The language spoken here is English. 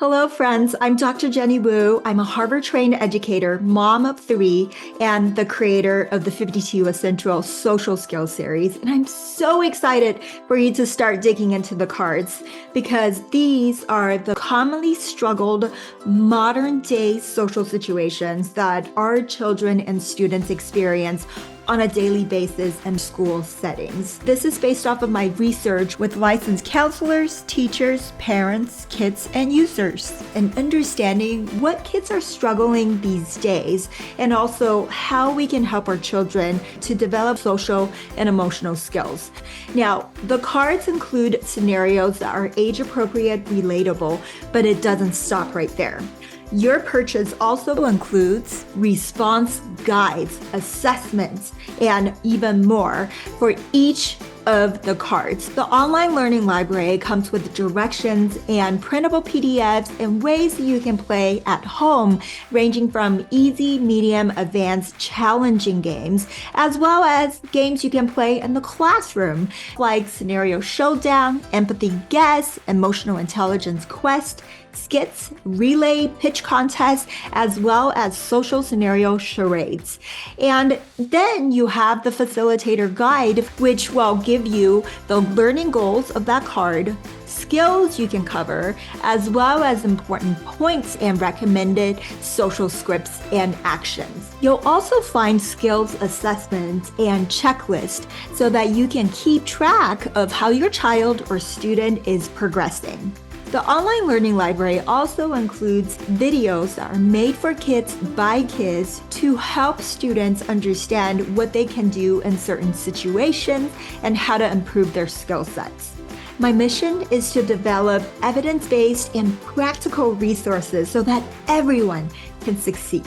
Hello, friends. I'm Dr. Jenny Wu. I'm a Harvard-trained educator, mom of three, and the creator of the 52 Essential Social Skills series. And I'm so excited for you to start digging into the cards because these are the commonly struggled modern-day social situations that our children and students experience on a daily basis in school settings. This is based off of my research with licensed counselors, teachers, parents, kids, and users, and understanding what kids are struggling these days, and also how we can help our children to develop social and emotional skills. Now, the cards include scenarios that are age-appropriate, relatable, but it doesn't stop right there. Your purchase also includes response guides, assessments, and even more for each of the cards. The online learning library comes with directions and printable PDFs and ways that you can play at home, ranging from easy, medium, advanced, challenging games, as well as games you can play in the classroom, like Scenario Showdown, Empathy Guess, Emotional Intelligence Quest, skits, relay, pitch contests, as well as social scenario charades. And then you have the facilitator guide, which will give you the learning goals of that card, skills you can cover, as well as important points and recommended social scripts and actions. You'll also find skills assessments and checklists so that you can keep track of how your child or student is progressing. The online learning library also includes videos that are made for kids by kids to help students understand what they can do in certain situations and how to improve their skill sets. My mission is to develop evidence-based and practical resources so that everyone can succeed.